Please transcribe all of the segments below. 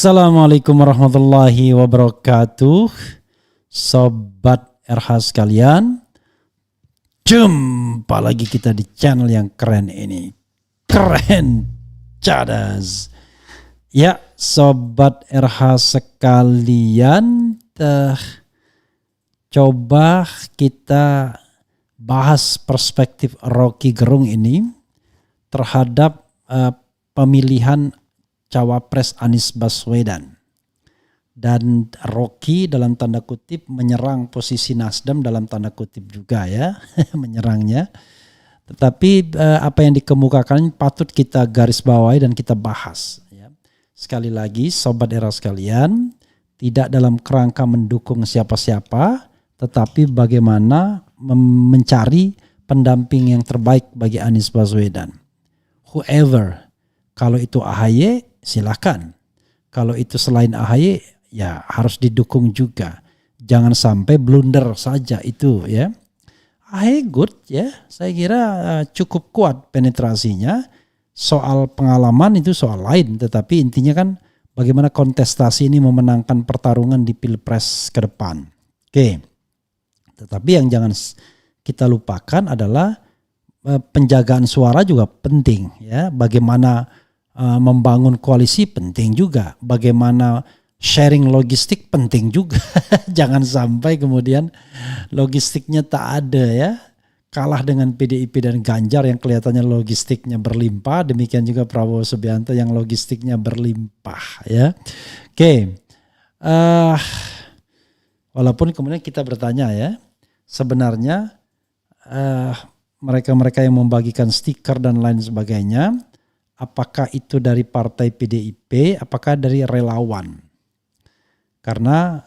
Assalamualaikum warahmatullahi wabarakatuh. Sobat RH sekalian, jumpa lagi kita di channel yang keren ini. Keren cadas. Ya, Sobat RH sekalian, coba kita bahas perspektif Rocky Gerung ini terhadap pemilihan Cawapres Anies Baswedan. Dan Rocky dalam tanda kutip menyerang posisi Nasdem dalam tanda kutip juga ya, menyerangnya. Tetapi apa yang dikemukakan patut kita garis bawahi dan kita bahas. Ya. Sekali lagi Sobat Era sekalian, tidak dalam kerangka mendukung siapa-siapa, tetapi bagaimana mencari pendamping yang terbaik bagi Anies Baswedan. Whoever, kalau itu AHY silakan. Kalau itu selain AHY ya harus didukung juga. Jangan sampai blunder saja itu ya. AHY good ya. Saya kira cukup kuat penetrasinya. Soal pengalaman itu soal lain. Tetapi intinya kan bagaimana kontestasi ini memenangkan pertarungan di Pilpres ke depan. Oke. Tetapi yang jangan kita lupakan adalah penjagaan suara juga penting ya. Bagaimana membangun koalisi penting juga. Bagaimana sharing logistik penting juga. Jangan sampai kemudian logistiknya tak ada ya. Kalah dengan PDIP dan Ganjar yang kelihatannya logistiknya berlimpah. Demikian juga Prabowo Subianto yang logistiknya berlimpah ya. Oke. Walaupun kemudian kita bertanya ya. Sebenarnya mereka-mereka yang membagikan stiker dan lain sebagainya, apakah itu dari partai PDIP, apakah dari relawan? Karena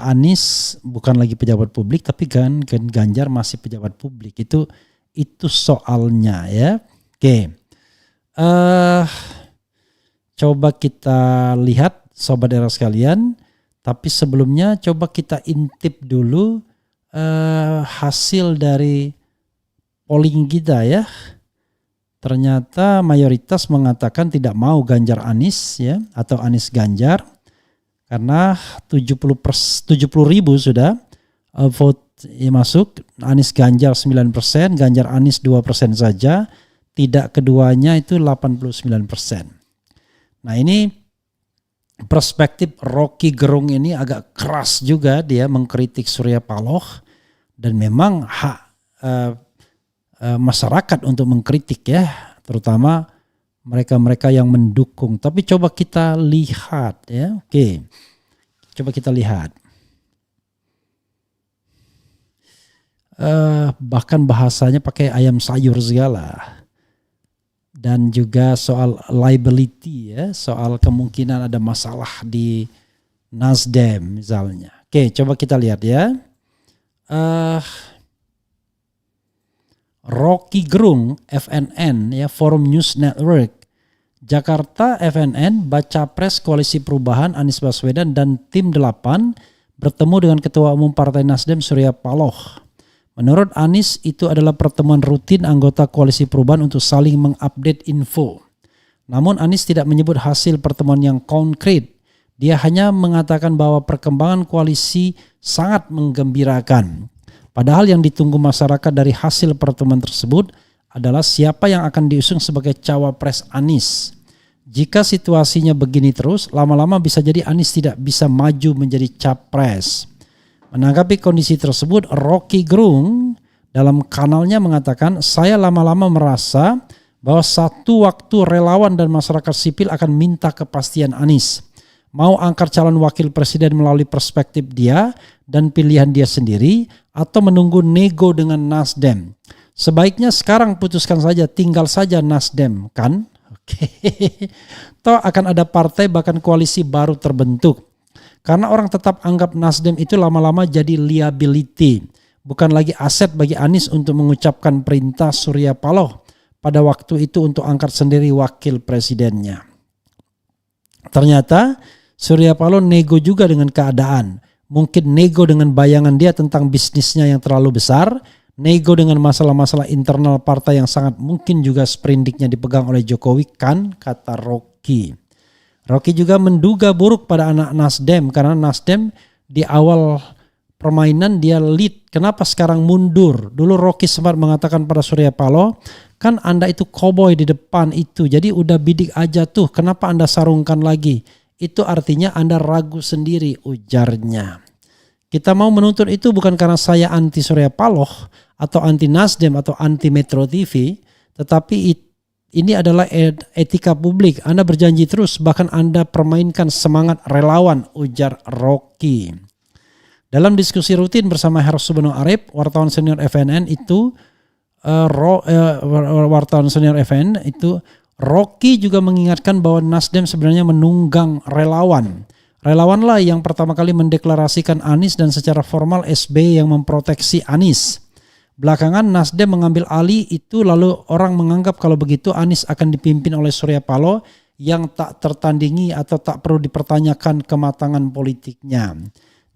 Anies bukan lagi pejabat publik, tapi kan Ganjar masih pejabat publik. Itu soalnya ya. Oke. Coba kita lihat Sobat Era sekalian. Tapi sebelumnya coba kita intip dulu hasil dari polling kita ya. Ternyata mayoritas mengatakan tidak mau Ganjar Anies ya, atau Anies Ganjar, karena 70 ribu sudah vote masuk. Anies Ganjar 9%, Ganjar Anies 2% saja, tidak keduanya itu 89%. Nah ini perspektif Rocky Gerung ini agak keras juga, dia mengkritik Surya Paloh dan memang hak masyarakat untuk mengkritik ya, terutama mereka-mereka yang mendukung. Tapi coba kita lihat ya. Oke. Coba kita lihat. Bahkan bahasanya pakai ayam sayur segala. Dan juga soal liability ya, soal kemungkinan ada masalah di Nasdem misalnya. Oke, coba kita lihat ya. Rocky Gerung, FNN ya, Forum News Network, Jakarta FNN, baca pres Koalisi Perubahan Anies Baswedan dan tim 8 bertemu dengan Ketua Umum Partai Nasdem Surya Paloh. Menurut Anies itu adalah pertemuan rutin anggota Koalisi Perubahan untuk saling mengupdate info. Namun Anies tidak menyebut hasil pertemuan yang konkret. Dia hanya mengatakan bahwa perkembangan koalisi sangat menggembirakan. Padahal yang ditunggu masyarakat dari hasil pertemuan tersebut adalah siapa yang akan diusung sebagai cawapres Anies. Jika situasinya begini terus, lama-lama bisa jadi Anies tidak bisa maju menjadi capres. Menanggapi kondisi tersebut, Rocky Gerung dalam kanalnya mengatakan, saya lama-lama merasa bahwa satu waktu relawan dan masyarakat sipil akan minta kepastian Anies. Mau angkat calon wakil presiden melalui perspektif dia dan pilihan dia sendiri, atau menunggu nego dengan Nasdem. Sebaiknya sekarang putuskan saja, tinggal saja Nasdem kan. Oke. Toh akan ada partai bahkan koalisi baru terbentuk. Karena orang tetap anggap Nasdem itu lama-lama jadi liability. Bukan lagi aset bagi Anies untuk mengucapkan perintah Surya Paloh pada waktu itu untuk angkat sendiri wakil presidennya. Ternyata Surya Paloh nego juga dengan keadaan. Mungkin nego dengan bayangan dia tentang bisnisnya yang terlalu besar, nego dengan masalah-masalah internal partai yang sangat mungkin juga sprindiknya dipegang oleh Jokowi kan, kata Rocky. Rocky juga menduga buruk pada anak Nasdem karena Nasdem di awal permainan dia lead. Kenapa sekarang mundur? Dulu Rocky sempat mengatakan pada Surya Paloh, kan Anda itu koboi di depan itu, jadi udah bidik aja tuh, kenapa Anda sarungkan lagi? Itu artinya Anda ragu sendiri, ujarnya. Kita mau menuntut itu bukan karena saya anti Surya Paloh atau anti Nasdem atau anti Metro TV, tetapi ini adalah etika publik. Anda berjanji terus, bahkan Anda permainkan semangat relawan, ujar Rocky. Dalam diskusi rutin bersama Heros Subeno Arip, wartawan senior FNN itu, Rocky juga mengingatkan bahwa Nasdem sebenarnya menunggang relawan. Relawanlah yang pertama kali mendeklarasikan Anies dan secara formal SBY yang memproteksi Anies. Belakangan Nasdem mengambil alih itu, lalu orang menganggap kalau begitu Anies akan dipimpin oleh Surya Paloh yang tak tertandingi atau tak perlu dipertanyakan kematangan politiknya.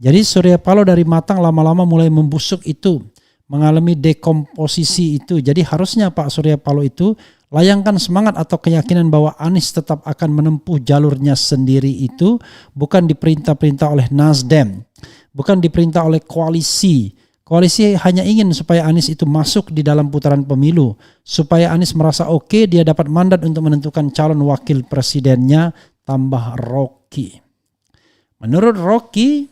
Jadi Surya Paloh dari matang lama-lama mulai membusuk itu, mengalami dekomposisi itu. Jadi harusnya Pak Surya Paloh itu layangkan semangat atau keyakinan bahwa Anies tetap akan menempuh jalurnya sendiri itu, bukan diperintah-perintah oleh Nasdem, bukan diperintah oleh koalisi. Koalisi hanya ingin supaya Anies itu masuk di dalam putaran pemilu, supaya Anies merasa oke, dia dapat mandat untuk menentukan calon wakil presidennya, tambah Rocky. Menurut Rocky,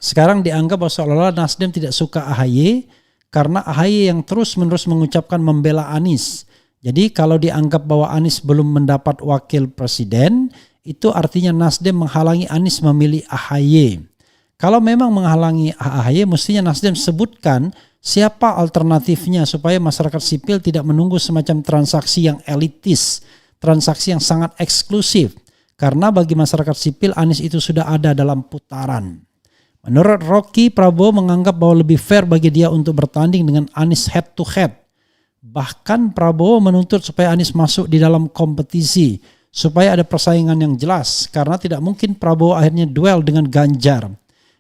sekarang dianggap bahwa seolah-olah Nasdem tidak suka AHY karena AHY yang terus-menerus mengucapkan membela Anies. Jadi kalau dianggap bahwa Anies belum mendapat wakil presiden, itu artinya Nasdem menghalangi Anies memilih AHY. Kalau memang menghalangi AHY, mestinya Nasdem sebutkan siapa alternatifnya supaya masyarakat sipil tidak menunggu semacam transaksi yang elitis, transaksi yang sangat eksklusif. Karena bagi masyarakat sipil Anies itu sudah ada dalam putaran. Menurut Rocky, Prabowo menganggap bahwa lebih fair bagi dia untuk bertanding dengan Anies head to head. Bahkan Prabowo menuntut supaya Anies masuk di dalam kompetisi, supaya ada persaingan yang jelas, karena tidak mungkin Prabowo akhirnya duel dengan Ganjar.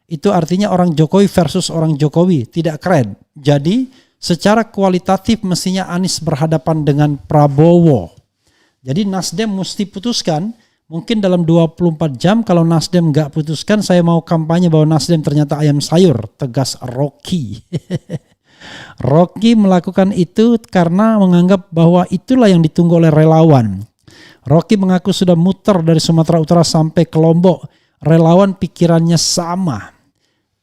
Itu artinya orang Jokowi versus orang Jokowi, tidak keren. Jadi secara kualitatif mestinya Anies berhadapan dengan Prabowo. Jadi Nasdem mesti putuskan, mungkin dalam 24 jam kalau Nasdem gak putuskan, saya mau kampanye bahwa Nasdem ternyata ayam sayur, tegas Rocky. Rocky melakukan itu karena menganggap bahwa itulah yang ditunggu oleh relawan. Rocky mengaku sudah muter dari Sumatera Utara sampai ke Lombok. Relawan pikirannya sama.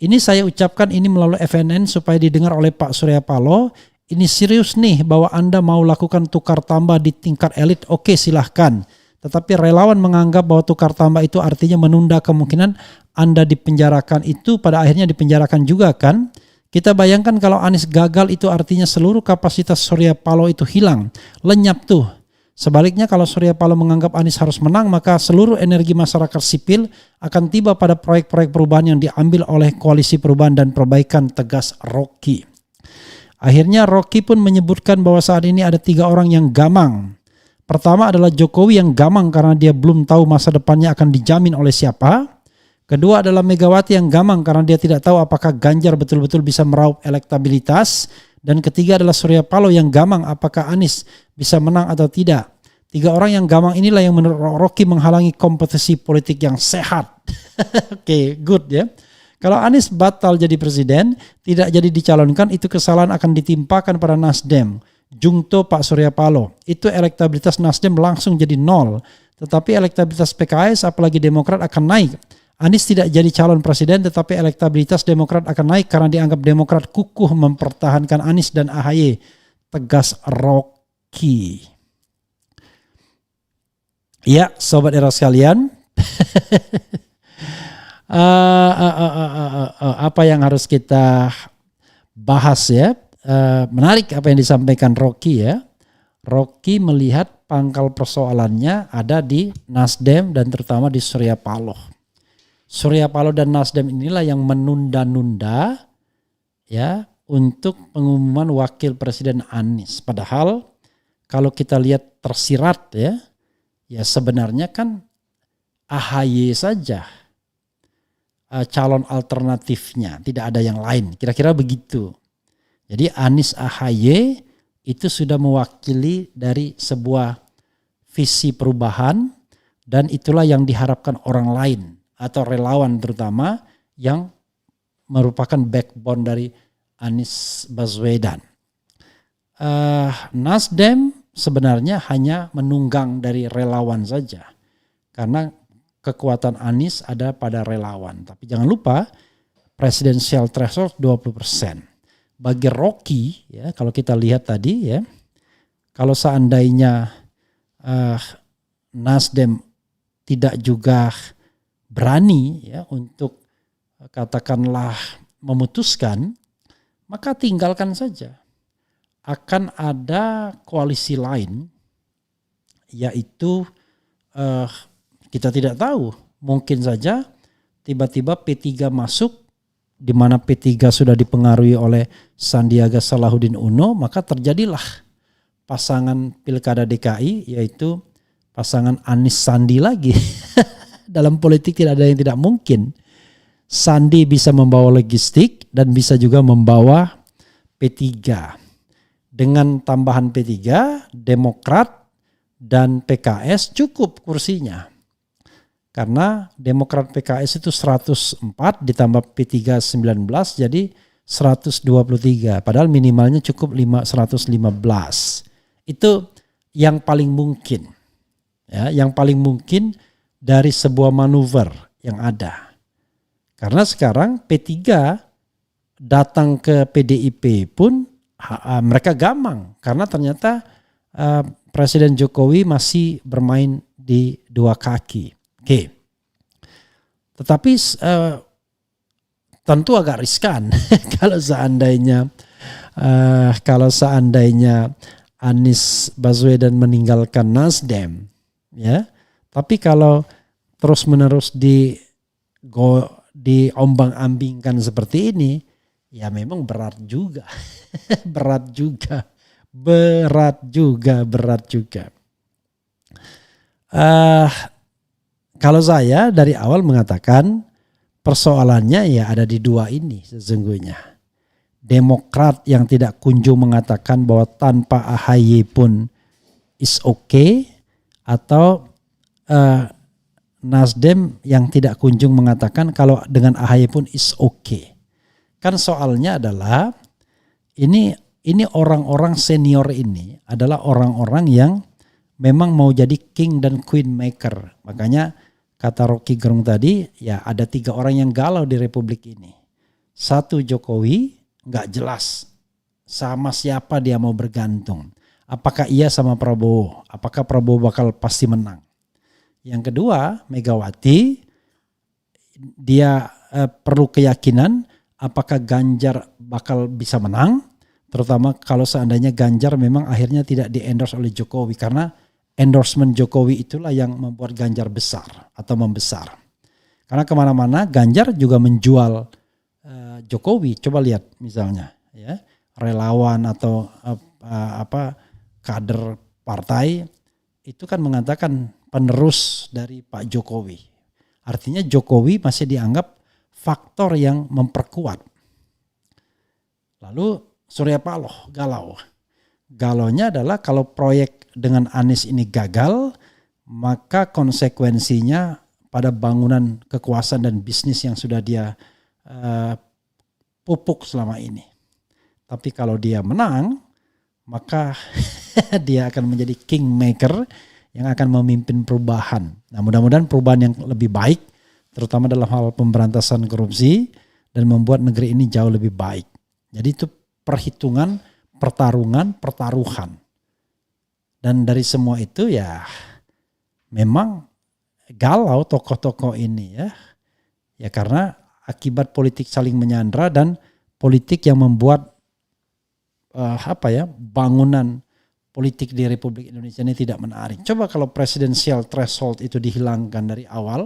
Ini saya ucapkan ini melalui FNN supaya didengar oleh Pak Surya Paloh. Ini serius nih bahwa Anda mau lakukan tukar tambah di tingkat elit, oke silahkan. Tetapi relawan menganggap bahwa tukar tambah itu artinya menunda kemungkinan Anda dipenjarakan, itu pada akhirnya dipenjarakan juga kan. Kita bayangkan kalau Anies gagal itu artinya seluruh kapasitas Surya Paloh itu hilang, lenyap tuh. Sebaliknya kalau Surya Paloh menganggap Anies harus menang, maka seluruh energi masyarakat sipil akan tiba pada proyek-proyek perubahan yang diambil oleh Koalisi Perubahan dan Perbaikan, tegas Rocky. Akhirnya Rocky pun menyebutkan bahwa saat ini ada 3 orang yang gamang. Pertama adalah Jokowi yang gamang karena dia belum tahu masa depannya akan dijamin oleh siapa. Kedua adalah Megawati yang gamang karena dia tidak tahu apakah Ganjar betul-betul bisa meraup elektabilitas. Dan ketiga adalah Surya Paloh yang gamang apakah Anies bisa menang atau tidak. 3 orang yang gamang inilah yang menurut Rocky menghalangi kompetisi politik yang sehat. Oke, good ya. Kalau Anies batal jadi presiden, tidak jadi dicalonkan, itu kesalahan akan ditimpakan pada Nasdem. Jungto Pak Surya Paloh. Itu elektabilitas Nasdem langsung jadi 0. Tetapi elektabilitas PKS apalagi Demokrat akan naik. Anies tidak jadi calon presiden tetapi elektabilitas Demokrat akan naik karena dianggap Demokrat kukuh mempertahankan Anies dan AHY, tegas Rocky. Ya, sobat era sekalian, apa yang harus kita bahas ya? Menarik apa yang disampaikan Rocky ya. Rocky melihat pangkal persoalannya ada di Nasdem dan terutama di Surya Paloh. Surya Paloh dan Nasdem inilah yang menunda-nunda ya untuk pengumuman wakil presiden Anies. Padahal kalau kita lihat tersirat ya sebenarnya kan AHY saja calon alternatifnya, tidak ada yang lain. Kira-kira begitu. Jadi Anies AHY itu sudah mewakili dari sebuah visi perubahan, Dan itulah yang diharapkan orang lain atau relawan terutama yang merupakan backbone dari Anies Baswedan. Nasdem sebenarnya hanya menunggang dari relawan saja. Karena kekuatan Anies ada pada relawan. Tapi jangan lupa presidential threshold 20%. Bagi Rocky, ya, kalau kita lihat tadi, ya, kalau seandainya Nasdem tidak juga berani, ya, untuk katakanlah memutuskan, maka tinggalkan saja. Akan ada koalisi lain, yaitu kita tidak tahu. Mungkin saja tiba-tiba P3 masuk, di mana P3 sudah dipengaruhi oleh Sandiaga Salahuddin Uno, maka terjadilah pasangan Pilkada DKI, yaitu pasangan Anies Sandi lagi. Dalam politik tidak ada yang tidak mungkin. Sandi bisa membawa logistik dan bisa juga membawa P3. Dengan tambahan P3, Demokrat dan PKS cukup kursinya. Karena Demokrat PKS itu 104 ditambah P3 19 jadi 123. Padahal minimalnya cukup 115. Itu yang paling mungkin. Ya, yang paling mungkin dari sebuah manuver yang ada. Karena sekarang P3 datang ke PDIP pun mereka gamang. Karena ternyata Presiden Jokowi masih bermain di dua kaki. Oke. Tetapi tentu agak riskan kalau seandainya Anies Baswedan meninggalkan Nasdem, ya. Tapi kalau terus-menerus diombang-ambingkan seperti ini, ya memang berat juga. berat juga. Kalau saya dari awal mengatakan persoalannya ya ada di dua ini sesungguhnya. Demokrat yang tidak kunjung mengatakan bahwa tanpa AHY pun is okay, atau Nasdem yang tidak kunjung mengatakan kalau dengan AHY pun is okay. Kan soalnya adalah ini orang-orang senior ini adalah orang-orang yang memang mau jadi king dan queen maker. Makanya kata Rocky Gerung tadi, ya ada 3 orang yang galau di Republik ini. 1, Jokowi, nggak jelas sama siapa dia mau bergantung. Apakah ia sama Prabowo? Apakah Prabowo bakal pasti menang? Yang kedua, Megawati, dia perlu keyakinan apakah Ganjar bakal bisa menang, terutama kalau seandainya Ganjar memang akhirnya tidak di-endorse oleh Jokowi, karena endorsement Jokowi itulah yang membuat Ganjar besar atau membesar. Karena kemana-mana Ganjar juga menjual Jokowi. Coba lihat misalnya, ya, relawan atau kader partai itu kan mengatakan penerus dari Pak Jokowi. Artinya Jokowi masih dianggap faktor yang memperkuat. Lalu Surya Paloh galau. Galaunya adalah kalau proyek dengan Anies ini gagal, maka konsekuensinya pada bangunan kekuasaan dan bisnis yang sudah dia pupuk selama ini. Tapi kalau dia menang, maka dia akan menjadi kingmaker yang akan memimpin perubahan. Nah, mudah-mudahan perubahan yang lebih baik, terutama dalam hal pemberantasan korupsi dan membuat negeri ini jauh lebih baik. Jadi itu perhitungan, pertaruhan. Dan dari semua itu ya memang galau tokoh-tokoh ini ya. Ya karena akibat politik saling menyandra dan politik yang membuat bangunan politik di Republik Indonesia ini tidak menarik. Coba kalau presidensial threshold itu dihilangkan dari awal,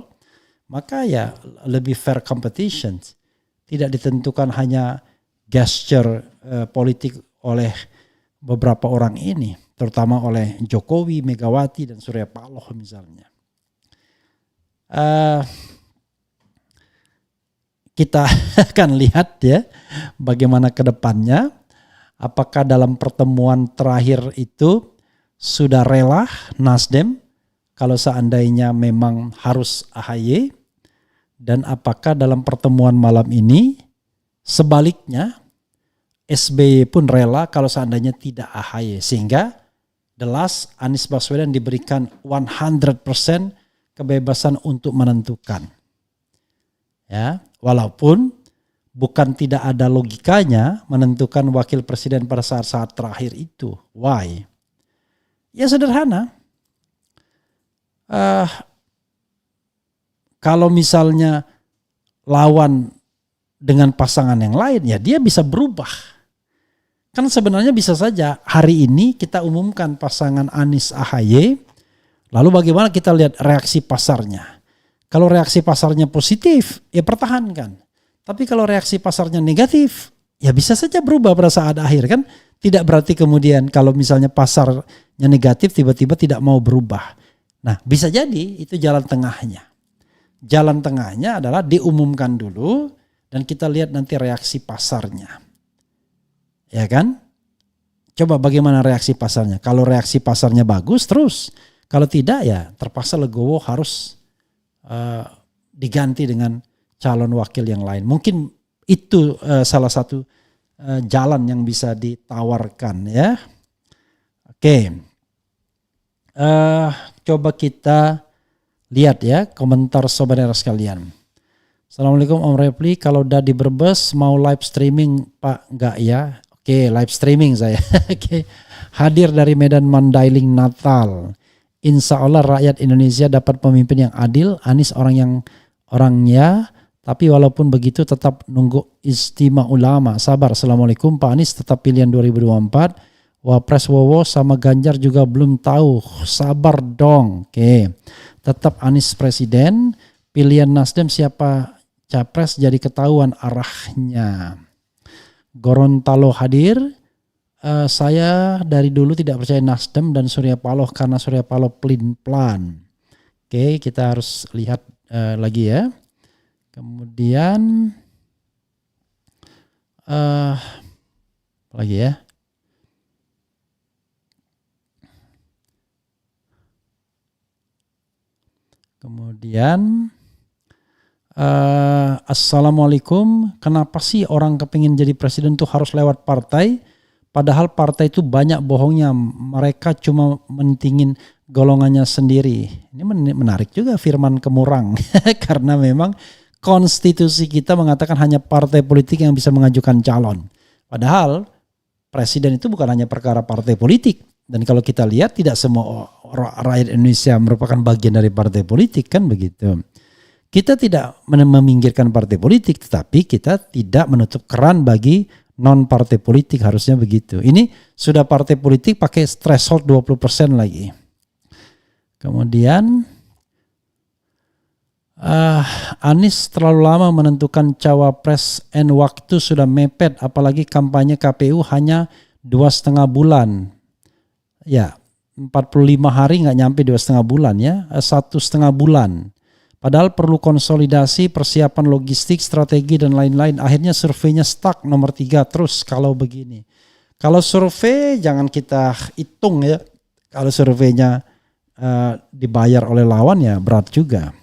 maka ya lebih fair competition. Tidak ditentukan hanya gesture politik oleh beberapa orang ini, terutama oleh Jokowi, Megawati, dan Surya Paloh misalnya. Kita akan lihat ya bagaimana ke depannya. Apakah dalam pertemuan terakhir itu sudah rela Nasdem kalau seandainya memang harus AHY, dan apakah dalam pertemuan malam ini sebaliknya SBY pun rela kalau seandainya tidak AHY, sehingga the last Anies Baswedan diberikan 100% kebebasan untuk menentukan. Ya, walaupun bukan tidak ada logikanya menentukan wakil presiden pada saat-saat terakhir itu. Why? Ya sederhana. Kalau misalnya lawan dengan pasangan yang lain, ya dia bisa berubah. Kan sebenarnya bisa saja hari ini kita umumkan pasangan Anies AHY, lalu bagaimana kita lihat reaksi pasarnya. Kalau reaksi pasarnya positif, ya pertahankan. Tapi kalau reaksi pasarnya negatif, ya bisa saja berubah pada saat akhir kan. Tidak berarti kemudian kalau misalnya pasarnya negatif tiba-tiba tidak mau berubah. Nah bisa jadi itu jalan tengahnya. Jalan tengahnya adalah diumumkan dulu dan kita lihat nanti reaksi pasarnya. Ya kan? Coba bagaimana reaksi pasarnya. Kalau reaksi pasarnya bagus terus. Kalau tidak ya terpaksa Legowo harus diganti dengan calon wakil yang lain. Mungkin itu salah satu jalan yang bisa ditawarkan ya. Oke. Coba kita lihat ya komentar saudara sekalian. Assalamualaikum Om Repli, kalau udah di Brebes mau live streaming Pak enggak ya? Oke, live streaming saya. Oke. Hadir dari Medan Mandailing Natal. Insya Allah rakyat Indonesia dapat pemimpin yang adil. Anies orangnya, tapi walaupun begitu tetap nunggu istimewa ulama. Sabar. Assalamualaikum Pak Anies, tetap pilihan 2024. Wapres Wowo sama Ganjar juga belum tahu. Sabar dong. Oke. Tetap Anies presiden. Pilihan Nasdem siapa capres jadi ketahuan arahnya. Gorontalo hadir. Saya dari dulu tidak percaya Nasdem dan Surya Paloh karena Surya Paloh pelin-pelan. Oke, kita harus lihat lagi ya. Kemudian apa lagi ya? Kemudian Assalamualaikum, kenapa sih orang kepingin jadi presiden tuh harus lewat partai? Padahal partai itu banyak bohongnya, mereka cuma mentingin golongannya sendiri. Ini menarik juga firman Kemurang, karena memang konstitusi kita mengatakan hanya partai politik yang bisa mengajukan calon. Padahal presiden itu bukan hanya perkara partai politik. Dan kalau kita lihat tidak semua rakyat Indonesia merupakan bagian dari partai politik kan begitu. Kita tidak meminggirkan partai politik, tetapi kita tidak menutup keran bagi non partai politik, harusnya begitu. Ini sudah partai politik pakai threshold 20% lagi. Kemudian Anies terlalu lama menentukan cawapres and waktu sudah mepet, apalagi kampanye KPU hanya 2,5 bulan. Ya, 45 hari nggak nyampe 2,5 bulan ya, 1,5 bulan. Padahal perlu konsolidasi, persiapan logistik, strategi dan lain-lain. Akhirnya surveinya stuck nomor 3 terus kalau begini. Kalau survei jangan kita hitung ya. Kalau surveinya dibayar oleh lawan ya berat juga.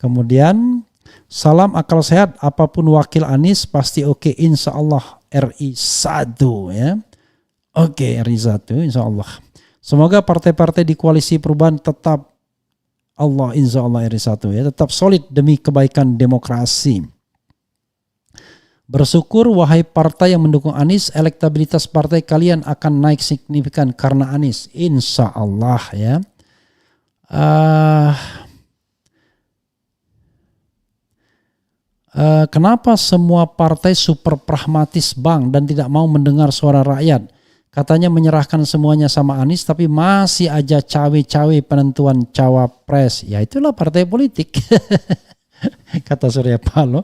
Kemudian salam akal sehat, apapun wakil Anies pasti oke, insya Allah RI 1 ya. Oke, RI 1 insya Allah. Semoga partai-partai di koalisi perubahan tetap insya Allah RI 1 ya, tetap solid demi kebaikan demokrasi. Bersyukur wahai partai yang mendukung Anies, elektabilitas partai kalian akan naik signifikan karena Anies, insya Allah ya. Kenapa semua partai super pragmatis bang dan tidak mau mendengar suara rakyat? Katanya menyerahkan semuanya sama Anies, tapi masih aja cawe-cawe penentuan cawapres. Ya itulah partai politik. Kata Surya Paloh,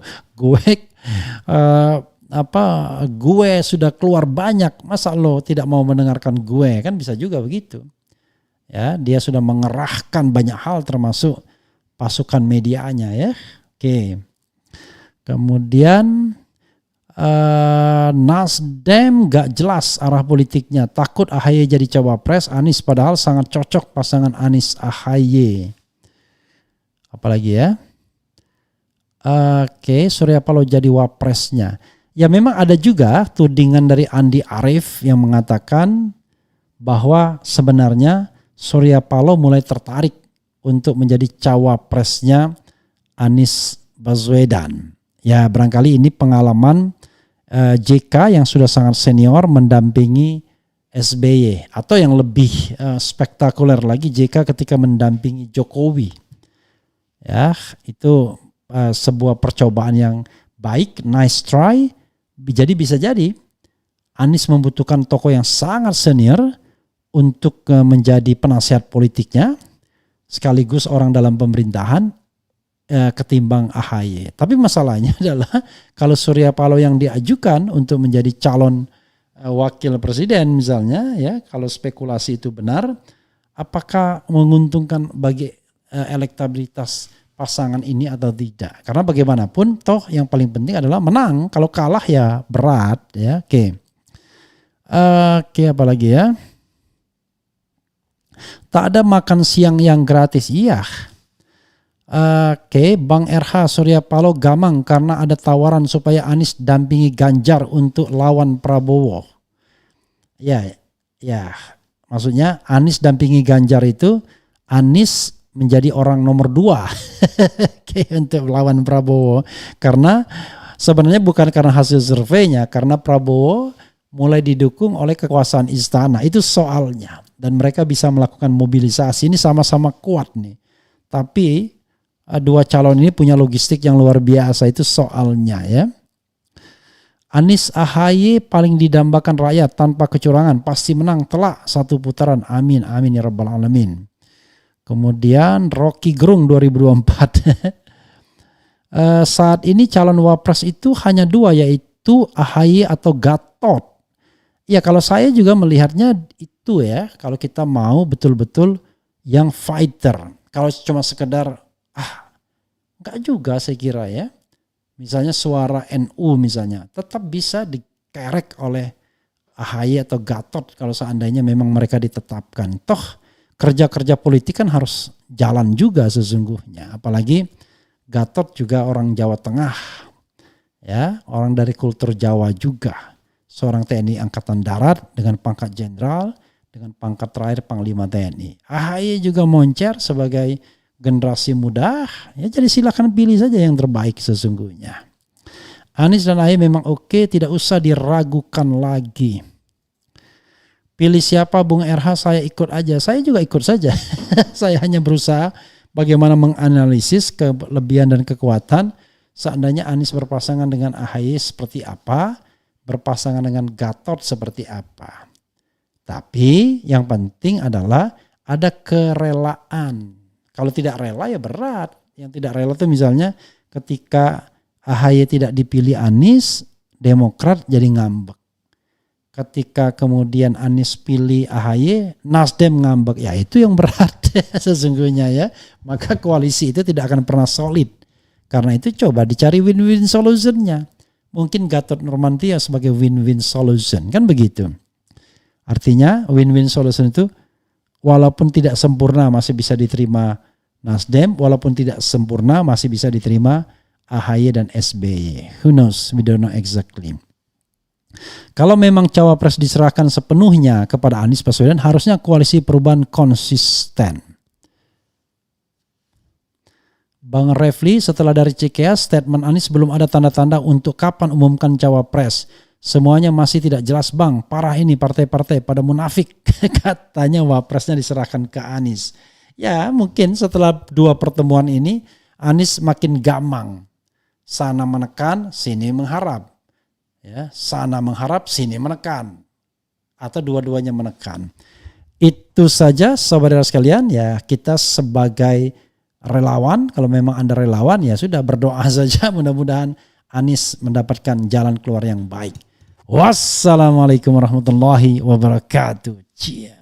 gue sudah keluar banyak, masa lo tidak mau mendengarkan gue? Kan bisa juga begitu. Ya, dia sudah mengerahkan banyak hal termasuk pasukan medianya ya. Oke. Kemudian Nasdem gak jelas arah politiknya, takut AHY jadi cawapres Anies, padahal sangat cocok pasangan Anies AHY. Apalagi ya? Oke, Surya Paloh jadi wapresnya. Ya memang ada juga tudingan dari Andi Arief yang mengatakan bahwa sebenarnya Surya Paloh mulai tertarik untuk menjadi cawapresnya Anies Baswedan. Ya barangkali ini pengalaman JK yang sudah sangat senior mendampingi SBY, atau yang lebih spektakuler lagi JK ketika mendampingi Jokowi. Ya, itu sebuah percobaan yang baik, nice try. Jadi bisa jadi Anies membutuhkan tokoh yang sangat senior untuk menjadi penasihat politiknya, sekaligus orang dalam pemerintahan, ketimbang AHY. Tapi masalahnya adalah kalau Surya Paloh yang diajukan untuk menjadi calon wakil presiden misalnya, ya kalau spekulasi itu benar, apakah menguntungkan bagi elektabilitas pasangan ini atau tidak? Karena bagaimanapun toh yang paling penting adalah menang. Kalau kalah ya berat ya. Oke, apa lagi ya? Tak ada makan siang yang gratis. Iya. Bang RH, Surya Paloh gamang karena ada tawaran supaya Anies dampingi Ganjar untuk lawan Prabowo. Ya, maksudnya Anies dampingi Ganjar itu Anies menjadi orang nomor 2 untuk lawan Prabowo. Karena sebenarnya bukan karena hasil surveinya, karena Prabowo mulai didukung oleh kekuasaan istana. Itu soalnya. Dan mereka bisa melakukan mobilisasi, ini sama-sama kuat nih. Tapi dua calon ini punya logistik yang luar biasa, itu soalnya ya. Anies AHY paling didambakan rakyat tanpa kecurangan, pasti menang telak satu putaran, amin amin ya rabbal alamin. Kemudian Rocky Gerung 2024. Saat ini calon wapres itu hanya 2, yaitu AHY atau Gatot. Ya kalau saya juga melihatnya itu ya, kalau kita mau betul-betul yang fighter. Kalau cuma sekedar enggak juga saya kira ya. Misalnya suara NU misalnya tetap bisa dikerek oleh AHY atau Gatot kalau seandainya memang mereka ditetapkan. Toh kerja-kerja politik kan harus jalan juga sesungguhnya. Apalagi Gatot juga orang Jawa Tengah. Ya, orang dari kultur Jawa juga. Seorang TNI Angkatan Darat dengan pangkat jenderal, dengan pangkat terakhir Panglima TNI. AHY juga moncer sebagai generasi muda, ya jadi silakan pilih saja yang terbaik sesungguhnya. Anies dan AHY memang oke, tidak usah diragukan lagi. Pilih siapa Bung RH, saya ikut aja. Saya juga ikut saja. Saya hanya berusaha bagaimana menganalisis kelebihan dan kekuatan. Seandainya Anies berpasangan dengan AHY seperti apa, berpasangan dengan Gatot seperti apa. Tapi yang penting adalah ada kerelaan. Kalau tidak rela ya berat. Yang tidak rela itu misalnya ketika AHY tidak dipilih Anies, Demokrat jadi ngambek. Ketika kemudian Anies pilih AHY, Nasdem ngambek. Ya itu yang berat sesungguhnya ya. Maka koalisi itu tidak akan pernah solid. Karena itu coba dicari win-win solutionnya. Mungkin Gatot Nurmantio sebagai win-win solution. Kan begitu. Artinya win-win solution itu walaupun tidak sempurna masih bisa diterima Nasdem, walaupun tidak sempurna masih bisa diterima AHY dan SBY. Who knows? We don't know exactly. Kalau memang cawapres diserahkan sepenuhnya kepada Anies Baswedan, harusnya koalisi perubahan konsisten. Bang Refli, setelah dari Cikeas, statement Anies belum ada tanda-tanda untuk kapan umumkan cawapres. Semuanya masih tidak jelas bang, parah ini partai-partai pada munafik. Katanya wapresnya diserahkan ke Anies. Ya mungkin setelah 2 pertemuan ini Anies makin gamang. Sana menekan, sini mengharap. Ya, sana mengharap, sini menekan. Atau dua-duanya menekan. Itu saja saudara sekalian, ya kita sebagai relawan, kalau memang Anda relawan ya sudah berdoa saja mudah-mudahan Anies mendapatkan jalan keluar yang baik. Wassalamualaikum warahmatullahi wabarakatuh. Cia.